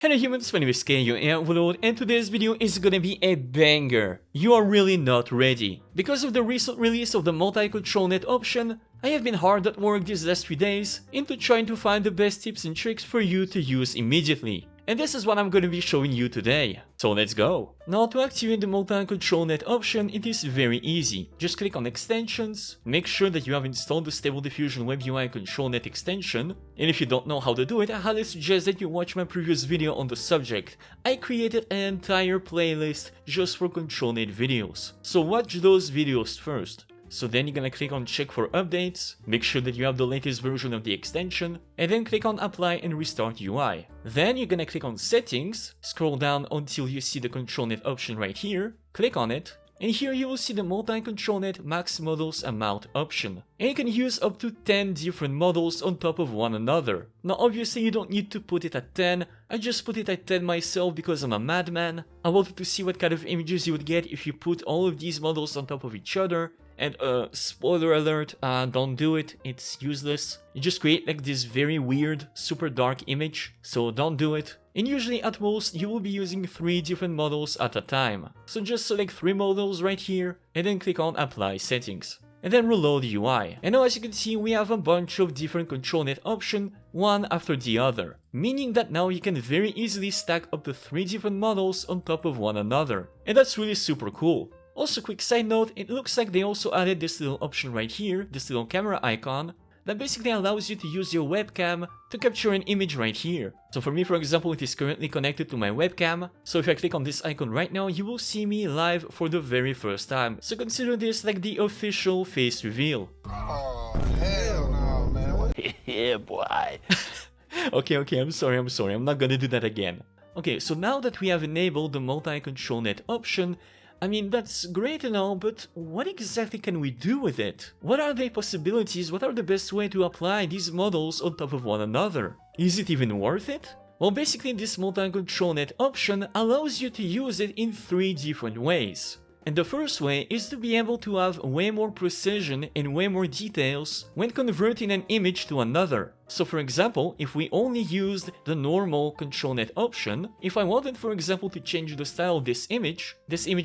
Hello humans, my name is KU and today's video is gonna be a banger. You are really not ready. Because of the recent release of the multi-control net option, I have been hard at work these last few days into trying to find the best tips and tricks for you to use immediately. And this is what I'm gonna be showing you today. So let's go! Now to activate the multi-control net option, it is very easy. Just click on extensions, make sure that you have installed the Stable Diffusion Web UI Control Net extension, and if you don't know how to do it, I highly suggest that you watch my previous video on the subject. I created an entire playlist just for control net videos. So watch those videos first. So then you're gonna click on check for updates, make sure that you have the latest version of the extension, and then click on apply and restart UI. Then you're gonna click on settings, scroll down until you see the control net option right here, click on it, and here you will see the multi-control net max models amount option. And you can use up to 10 different models on top of one another. Now obviously you don't need to put it at 10, I just put it at 10 myself because I'm a madman. I wanted to see what kind of images you would get if you put all of these models on top of each other. And spoiler alert, don't do it, it's useless. You just create like this very weird, super dark image, so don't do it. And usually at most, you will be using 3 different models at a time. So just select 3 models right here, and then click on apply settings. And then reload the UI. And now as you can see, we have a bunch of different control net options, one after the other. Meaning that now you can very easily stack up to 3 different models on top of one another. And that's really super cool. Also, quick side note, it looks like they also added this little option right here, this little camera icon, that basically allows you to use your webcam to capture an image right here. So for me, for example, it is currently connected to my webcam, so if I click on this icon right now, you will see me live for the very first time. So consider this like the official face reveal. Oh, hell no, man. Yeah, boy. Okay, I'm sorry, I'm not gonna do that again. Okay, so now that we have enabled the multi-control net option, I mean, that's great and all, but what exactly can we do with it? What are the possibilities? What are the best way to apply these models on top of one another? Is it even worth it? Well, basically this multi-control net option allows you to use it in 3 different ways. And the first way is to be able to have way more precision and way more details when converting an image to another. So for example, if we only used the normal control net option, if I wanted for example to change the style of this image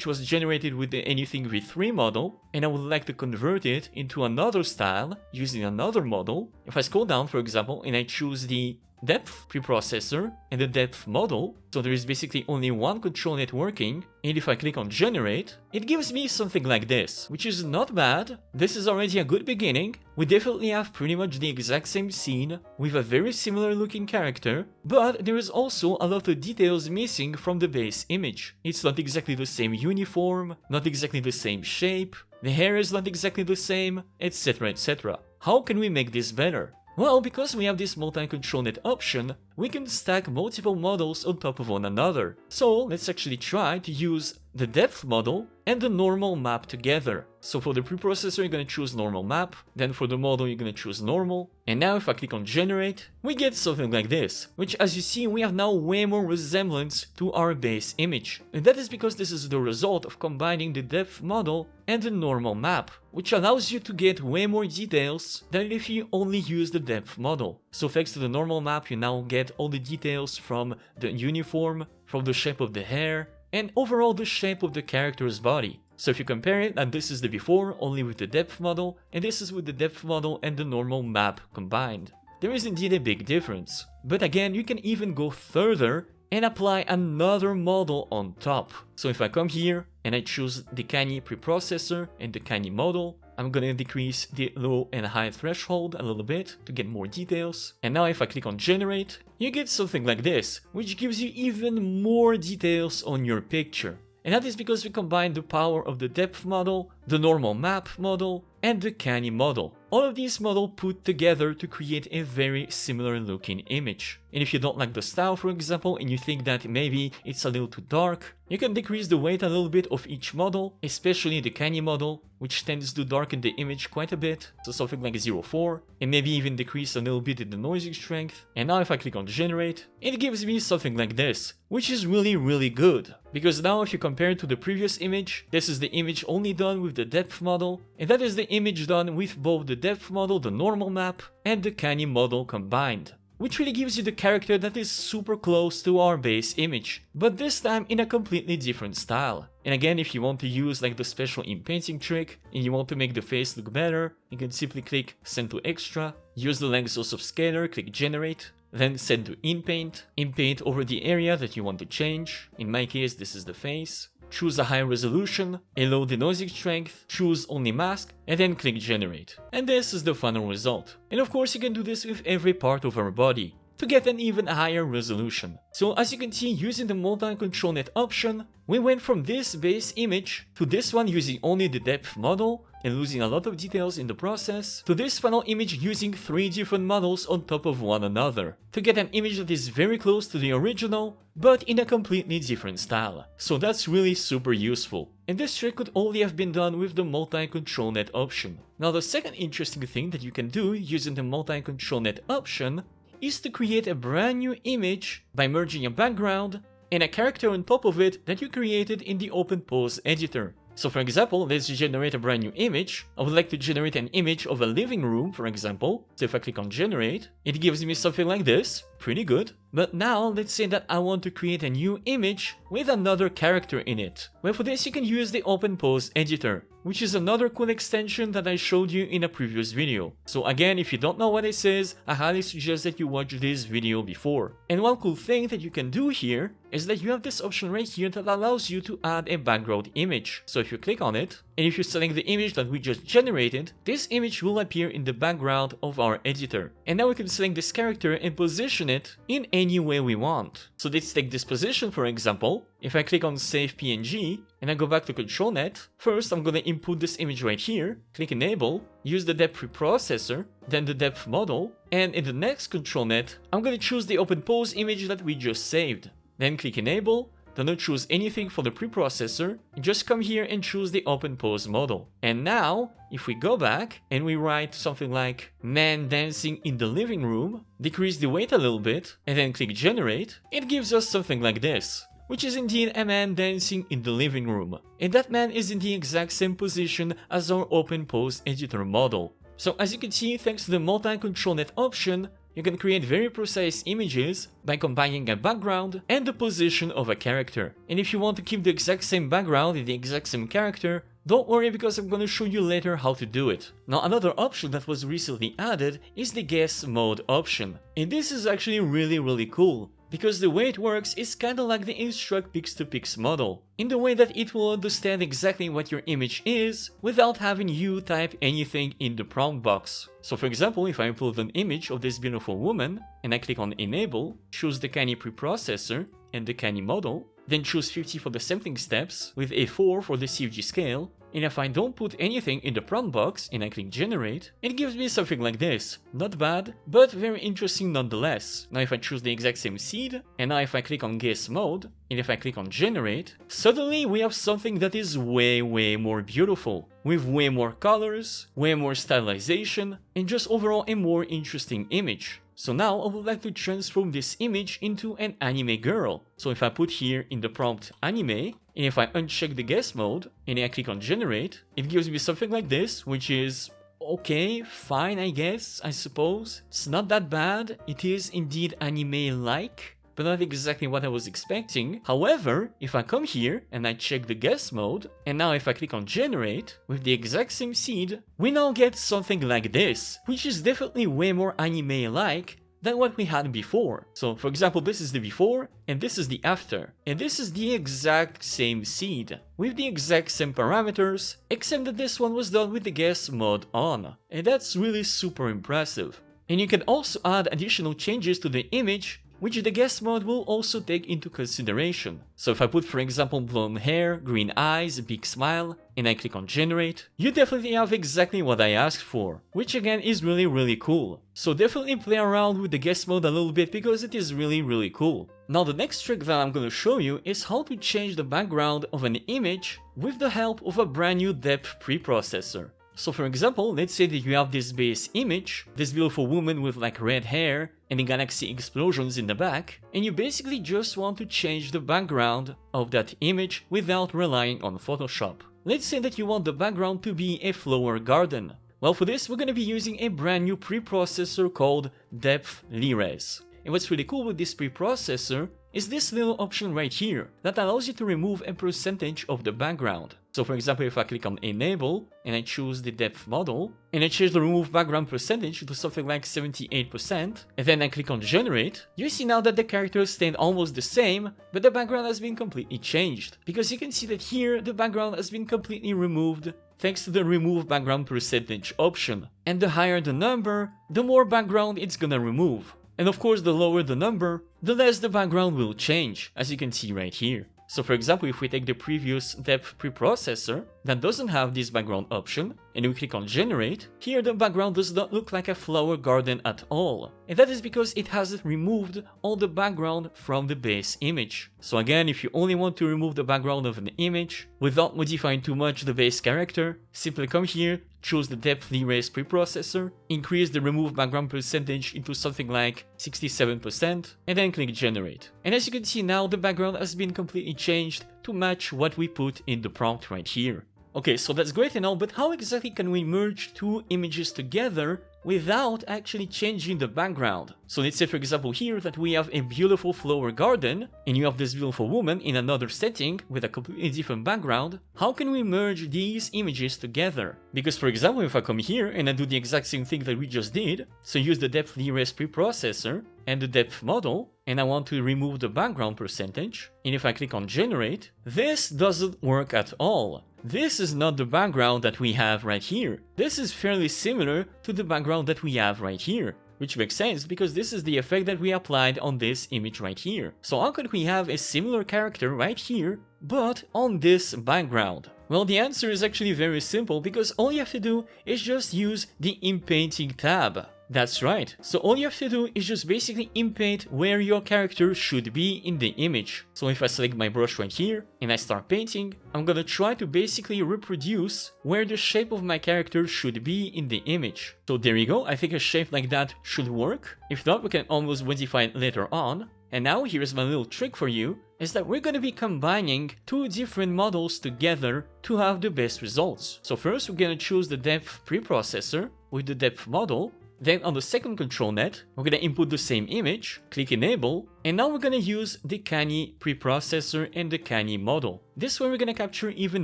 was generated with the Anything V3 model, and I would like to convert it into another style using another model. If I scroll down for example and I choose the depth preprocessor and the depth model, so there is basically only one control net working, and if I click on generate, it gives me something like this, which is not bad. This is already a good beginning. We definitely have pretty much the exact same scene with a very similar looking character, but there is also a lot of details missing from the base image. It's not exactly the same uniform, not exactly the same shape, the hair is not exactly the same, etc, etc. How can we make this better? Well, because we have this multi-control net option, we can stack multiple models on top of one another. So let's actually try to use the depth model and the normal map together. So for the preprocessor, you're gonna choose normal map, then for the model, you're gonna choose normal. And now if I click on generate, we get something like this, which as you see, we have now way more resemblance to our base image. And that is because this is the result of combining the depth model and the normal map, which allows you to get way more details than if you only use the depth model. So thanks to the normal map, you now get all the details from the uniform, from the shape of the hair, and overall the shape of the character's body. So if you compare it, and this is the before only with the depth model, and this is with the depth model and the normal map combined, there is indeed a big difference. But again, you can even go further and apply another model on top. So if I come here and I choose the Kanye preprocessor and the Kanye model, I'm gonna decrease the low and high threshold a little bit to get more details. And now if I click on generate, you get something like this, which gives you even more details on your picture. And that is because we combine the power of the depth model, the normal map model, and the Kanye model. All of these models put together to create a very similar looking image. And if you don't like the style for example, and you think that maybe it's a little too dark, you can decrease the weight a little bit of each model, especially the Kanye model, which tends to darken the image quite a bit, so something like 0.4, and maybe even decrease a little bit in the noising strength. And now if I click on generate, it gives me something like this, which is really good. Because now if you compare it to the previous image, this is the image only done with the depth model, and that is the image done with both the depth model, the normal map, and the Kanye model combined. which really gives you the character that is super close to our base image, but this time in a completely different style. And again, if you want to use like the special inpainting trick and you want to make the face look better, you can simply click Send to Extra, use the length of scaler, click Generate, then send to inpaint, inpaint over the area that you want to change. In my case, this is the face. Choose a high resolution, a low denoising strength, choose only mask, and then click Generate. And this is the final result. And of course you can do this with every part of our body to get an even higher resolution. So as you can see, using the multi-controlnet option, we went from this base image to this one using only the depth model and losing a lot of details in the process, to this final image using 3 different models on top of one another, to get an image that is very close to the original, but in a completely different style. So that's really super useful. And this trick could only have been done with the multi-controlnet option. Now the second interesting thing that you can do using the multi-controlnet option is to create a brand new image by merging a background and a character on top of it that you created in the OpenPose editor. So for example, let's generate a brand new image. I would like to generate an image of a living room, for example. So if I click on generate, it gives me something like this. Pretty good. But now let's say that I want to create a new image with another character in it. Well, for this you can use the OpenPose editor, which is another cool extension that I showed you in a previous video. So again, if you don't know what this is, I highly suggest that you watch this video before. And one cool thing that you can do here is that you have this option right here that allows you to add a background image. So if you click on it, and if you select the image that we just generated, this image will appear in the background of our editor. And now we can select this character and position it in any way we want. So let's take this position for example. If I click on Save PNG and I go back to ControlNet, first I'm gonna input this image right here, click Enable, use the depth preprocessor, then the depth model, and in the next ControlNet, I'm gonna choose the OpenPose image that we just saved. Then click Enable, do not choose anything for the preprocessor, just come here and choose the OpenPose model. And now, if we go back and we write something like man dancing in the living room, decrease the weight a little bit, and then click Generate, it gives us something like this, which is indeed a man dancing in the living room. And that man is in the exact same position as our OpenPose editor model. So as you can see, thanks to the multi-controlnet option, you can create very precise images by combining a background and the position of a character. And if you want to keep the exact same background and the exact same character, don't worry because I'm gonna show you later how to do it. Now another option that was recently added is the guess mode option. And this is actually really cool, because the way it works is kinda like the Instruct Pix2Pix model, in the way that it will understand exactly what your image is without having you type anything in the prompt box. So for example, if I upload an image of this beautiful woman and I click on Enable, choose the Canny preprocessor and the Canny model, then choose 50 for the sampling steps with a 4 for the CFG scale, and if I don't put anything in the prompt box and I click Generate, it gives me something like this. Not bad, but very interesting nonetheless. Now if I choose the exact same seed, and now if I click on Guess Mode, and if I click on Generate, suddenly we have something that is way more beautiful, with way more colors, way more stylization, and just overall a more interesting image. So now I would like to transform this image into an anime girl. So if I put here in the prompt anime, and if I uncheck the guess mode, and I click on generate, it gives me something like this, which is okay, fine I guess, I suppose. It's not that bad, it is indeed anime-like, but not exactly what I was expecting. However, if I come here and I check the guess mode, and now if I click on generate, with the exact same seed, we now get something like this, which is definitely way more anime-like than what we had before. So for example, this is the before, and this is the after. And this is the exact same seed, with the exact same parameters, except that this one was done with the guess mode on. And that's really super impressive. And you can also add additional changes to the image, which the guess mode will also take into consideration. So if I put for example blonde hair, green eyes, big smile, and I click on generate, you definitely have exactly what I asked for, which again is really cool. So definitely play around with the guess mode a little bit because it is really cool. Now the next trick that I'm going to show you is how to change the background of an image with the help of a brand new depth preprocessor. So for example, let's say that you have this base image, this beautiful woman with like red hair and the galaxy explosions in the back, and you basically just want to change the background of that image without relying on Photoshop. Let's say that you want the background to be a flower garden. Well, for this, we're going to be using a brand new preprocessor called Depth Res. And what's really cool with this preprocessor is this little option right here that allows you to remove a percentage of the background. So for example, if I click on Enable and I choose the depth model and I change the remove background percentage to something like 78%, and then I click on Generate, you see now that the characters stayed almost the same, but the background has been completely changed. Because you can see that here the background has been completely removed thanks to the remove background percentage option. And the higher the number, the more background it's gonna remove. And of course, the lower the number, the less the background will change, as you can see right here. So for example, if we take the previous depth preprocessor that doesn't have this background option, and we click on Generate, here the background does not look like a flower garden at all. And that is because it hasn't removed all the background from the base image. So again, if you only want to remove the background of an image without modifying too much the base character, simply come here, choose the Depth Res preprocessor, increase the remove background percentage into something like 67%, and then click Generate. And as you can see now, the background has been completely changed to match what we put in the prompt right here. Okay, so that's great and all, but how exactly can we merge two images together without actually changing the background? So let's say for example here that we have a beautiful flower garden and you have this beautiful woman in another setting with a completely different background. How can we merge these images together? Because for example, if I come here and I do the exact same thing that we just did, so use the Depth Res preprocessor and the depth model, and I want to remove the background percentage, and if I click on Generate, this doesn't work at all. This is not the background that we have right here. This is fairly similar to the background that we have right here, which makes sense because this is the effect that we applied on this image right here. So how could we have a similar character right here, but on this background? Well, the answer is actually very simple because all you have to do is just use the Inpainting tab. That's right, so all you have to do is just basically inpaint where your character should be in the image. So if I select my brush right here and I start painting, I'm gonna try to basically reproduce where the shape of my character should be in the image. So there you go, I think a shape like that should work. If not, we can almost modify it later on. And now here's my little trick for you, is that we're gonna be combining two different models together to have the best results. So first we're gonna choose the depth preprocessor with the depth model. Then on the second control net, we're gonna input the same image, click Enable, and now we're gonna use the Canny preprocessor and the Canny model. This way we're gonna capture even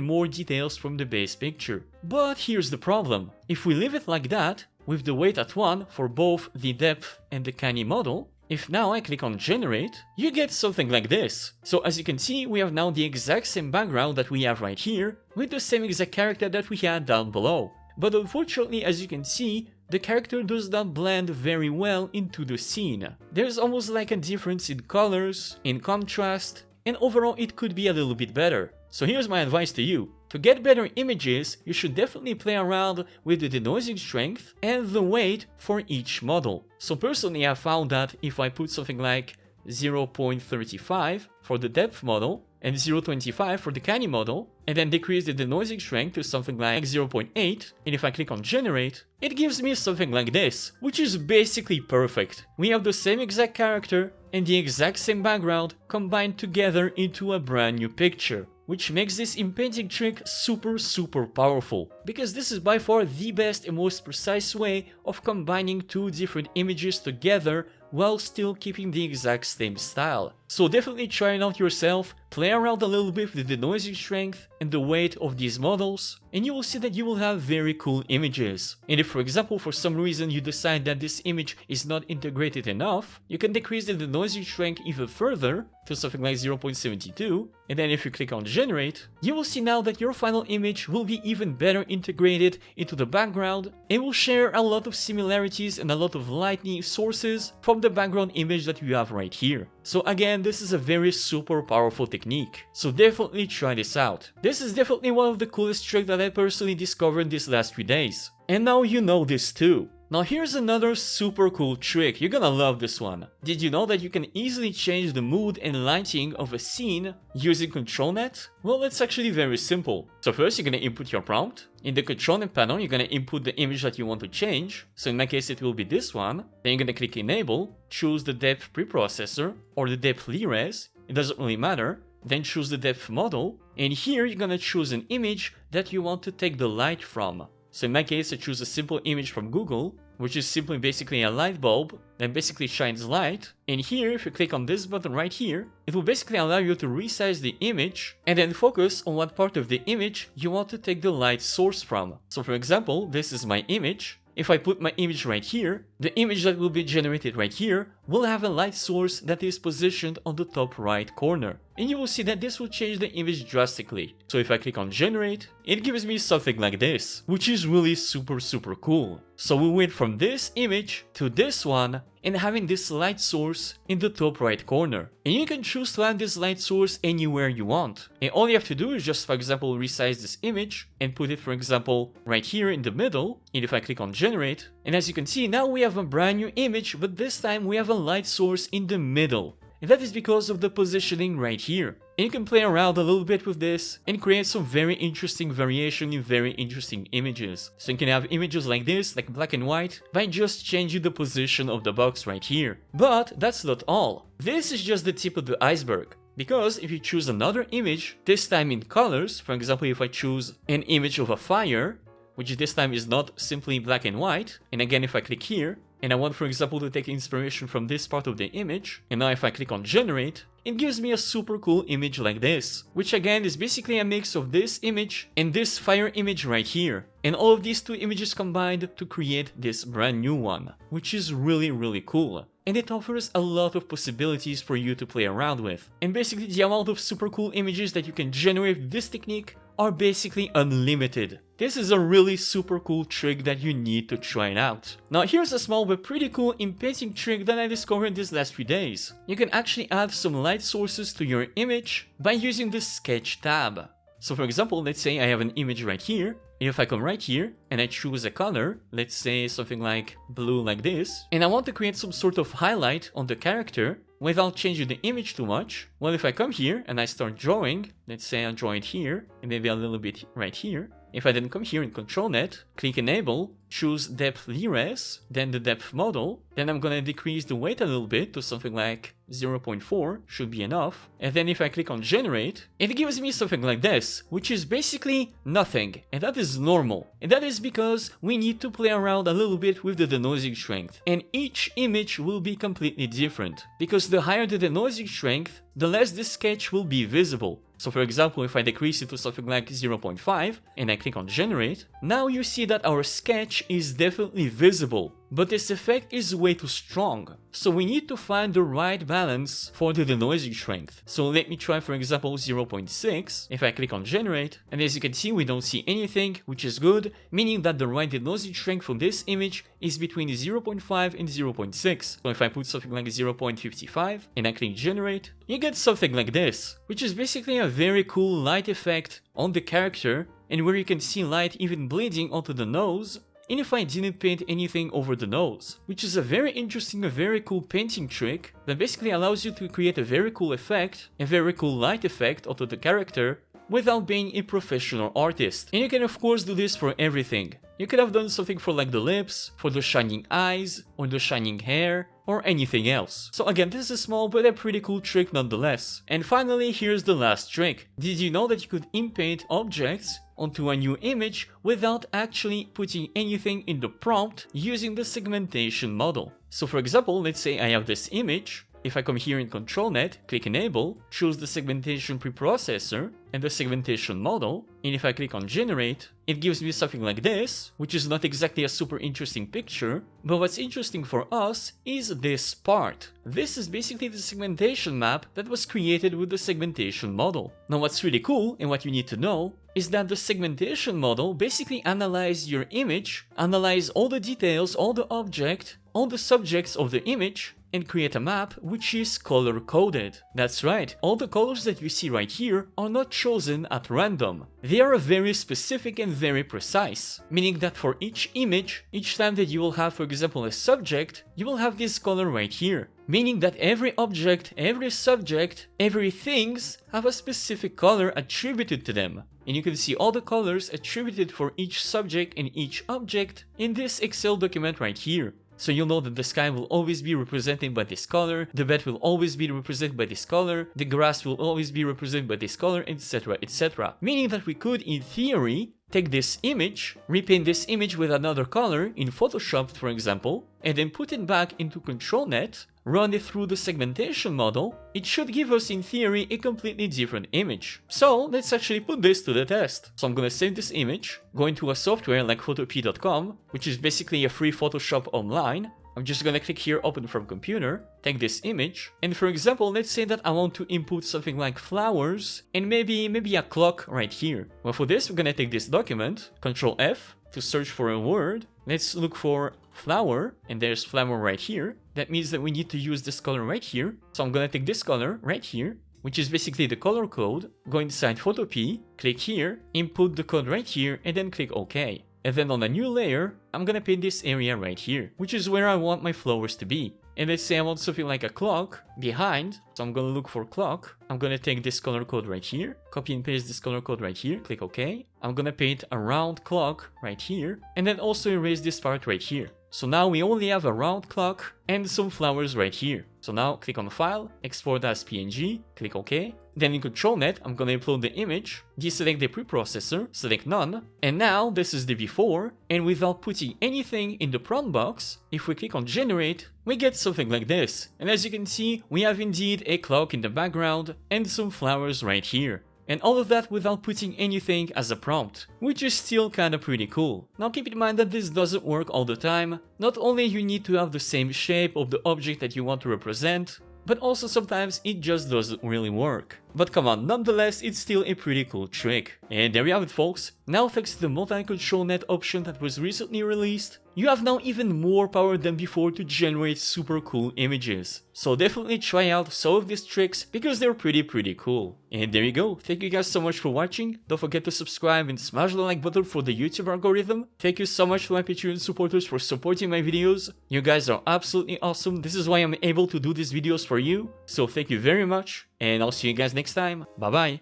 more details from the base picture. But here's the problem. If we leave it like that, with the weight at 1 for both the depth and the Canny model, if now I click on Generate, you get something like this. So as you can see, we have now the exact same background that we have right here, with the same exact character that we had down below. But unfortunately, as you can see, the character does not blend very well into the scene. There's almost like a difference in colors, in contrast, and overall it could be a little bit better. So here's my advice to you. To get better images, you should definitely play around with the denoising strength and the weight for each model. So personally, I found that if I put something like 0.35 for the depth model and 0.25 for the Canny model, and then decrease the denoising strength to something like 0.8, and if I click on Generate, it gives me something like this, which is basically perfect. We have the same exact character and the exact same background combined together into a brand new picture, which makes this inpainting trick super powerful, because this is by far the best and most precise way of combining two different images together while still keeping the exact same style. So definitely try it out yourself, play around a little bit with the denoising strength and the weight of these models, and you will see that you will have very cool images. And if for example for some reason you decide that this image is not integrated enough, you can decrease the denoising strength even further to something like 0.72, and then if you click on Generate, you will see now that your final image will be even better integrated into the background and will share a lot of similarities and a lot of lighting sources from the background image that you have right here. So again, this is a very super powerful technique, so definitely try this out. This is definitely one of the coolest tricks that I personally discovered these last 3 days. And now you know this too. Now here's another super cool trick, you're gonna love this one. Did you know that you can easily change the mood and lighting of a scene using ControlNet? Well, it's actually very simple. So first you're gonna input your prompt. In the ControlNet panel, you're gonna input the image that you want to change. So in my case, it will be this one. Then you're gonna click Enable, choose the Depth preprocessor or the Depth Res. It doesn't really matter. Then choose the depth model. And here you're gonna choose an image that you want to take the light from. So in my case, I choose a simple image from Google, which is simply basically a light bulb that basically shines light. And here, if you click on this button right here, it will basically allow you to resize the image and then focus on what part of the image you want to take the light source from. So for example, this is my image. If I put my image right here, the image that will be generated right here will have a light source that is positioned on the top right corner. And you will see that this will change the image drastically. So if I click on generate, it gives me something like this, which is really super cool. So we went from this image to this one and having this light source in the top right corner. And you can choose to have this light source anywhere you want. And all you have to do is just, for example, resize this image and put it, for example, right here in the middle. And if I click on generate, and as you can see, now we have a brand new image, but this time we have a light source in the middle. And that is because of the positioning right here. And you can play around a little bit with this and create some very interesting variation in very interesting images. So you can have images like this, like black and white, by just changing the position of the box right here. But that's not all. This is just the tip of the iceberg. Because if you choose another image, this time in colors, for example, if I choose an image of a fire, which this time is not simply black and white, and again if I click here, and I want, for example, to take inspiration from this part of the image, and now if I click on generate, it gives me a super cool image like this, which again is basically a mix of this image and this fire image right here, and all of these two images combined to create this brand new one, which is really cool. And it offers a lot of possibilities for you to play around with. And basically the amount of super cool images that you can generate with this technique are basically unlimited. This is a really super cool trick that you need to try it out. Now here's a small but pretty cool in-painting trick that I discovered these last few days. You can actually add some light sources to your image by using the sketch tab. So for example, let's say I have an image right here. If I come right here and I choose a color, let's say something like blue like this, and I want to create some sort of highlight on the character without changing the image too much, well, if I come here and I start drawing, let's say I draw it here and maybe a little bit right here. If I then come here in ControlNet, click Enable, choose Depth Res, then the Depth Model, then I'm gonna decrease the weight a little bit to something like 0.4, should be enough. And then if I click on Generate, it gives me something like this, which is basically nothing. And that is normal. And that is because we need to play around a little bit with the denoising strength. And each image will be completely different. Because the higher the denoising strength, the less the sketch will be visible. So for example, if I decrease it to something like 0.5 and I click on Generate, now you see that our sketch is definitely visible, but this effect is way too strong. So we need to find the right balance for the denoising strength. So let me try, for example, 0.6. If I click on Generate, and as you can see, we don't see anything, which is good, meaning that the right denoising strength for this image is between 0.5 and 0.6. So if I put something like 0.55 and I click Generate, you get something like this, which is basically a very cool light effect on the character, and where you can see light even bleeding onto the nose, and if I didn't paint anything over the nose, which is a very interesting, a very cool painting trick that basically allows you to create a very cool effect, a very cool light effect onto the character without being a professional artist. And you can of course do this for everything. You could have done something for like the lips, for the shining eyes, or the shining hair, or anything else. So again, this is a small but a pretty cool trick nonetheless. And finally, here's the last trick. Did you know that you could inpaint objects onto a new image without actually putting anything in the prompt using the segmentation model? So for example, let's say I have this image. If I come here in ControlNet, click Enable, choose the segmentation preprocessor and the segmentation model, and if I click on Generate, it gives me something like this, which is not exactly a super interesting picture, but what's interesting for us is this part. This is basically the segmentation map that was created with the segmentation model. Now what's really cool, and what you need to know, is that the segmentation model basically analyzes your image, analyzes all the details, all the object, all the subjects of the image, and create a map which is color coded. That's right, all the colors that you see right here are not chosen at random. They are very specific and very precise, meaning that for each image, each time that you will have, for example, a subject, you will have this color right here. Meaning that every object, every subject, every things have a specific color attributed to them. And you can see all the colors attributed for each subject and each object in this Excel document right here. So you'll know that the sky will always be represented by this color, the bed will always be represented by this color, the grass will always be represented by this color, etc, etc. Meaning that we could, in theory, take this image, repaint this image with another color in Photoshop, for example, and then put it back into ControlNet, run it through the segmentation model, it should give us, in theory, a completely different image. So let's actually put this to the test. So I'm gonna save this image, go into a software like photopea.com, which is basically a free Photoshop online. I'm just gonna click here, open from computer, take this image, and for example, let's say that I want to input something like flowers, and maybe a clock right here. Well, for this, we're gonna take this document, Control F, to search for a word. Let's look for flower, and there's flower right here. That means that we need to use this color right here. So I'm gonna take this color right here, which is basically the color code, go inside Photopea, click here, input the code right here, and then click OK. And then on a new layer, I'm gonna paint this area right here, which is where I want my flowers to be. And let's say I want something like a clock behind, so I'm gonna look for clock. I'm gonna take this color code right here, copy and paste this color code right here, click OK. I'm gonna paint a round clock right here, and then also erase this part right here. So now we only have a round clock and some flowers right here. So now click on File, Export as PNG, click OK. Then in ControlNet, I'm gonna upload the image, deselect the preprocessor, select None, and now this is the before, and without putting anything in the prompt box, if we click on Generate, we get something like this. And as you can see, we have indeed a clock in the background and some flowers right here. And all of that without putting anything as a prompt, which is still kinda pretty cool. Now keep in mind that this doesn't work all the time. Not only you need to have the same shape of the object that you want to represent, but also sometimes it just doesn't really work. But come on, nonetheless, it's still a pretty cool trick. And there you have it, folks. Now thanks to the multi-ControlNet option that was recently released, you have now even more power than before to generate super cool images. So definitely try out some of these tricks because they're pretty cool. And there you go. Thank you guys so much for watching. Don't forget to subscribe and smash the like button for the YouTube algorithm. Thank you so much to my Patreon supporters for supporting my videos. You guys are absolutely awesome. This is why I'm able to do these videos for you. So thank you very much. And I'll see you guys next time. Bye bye.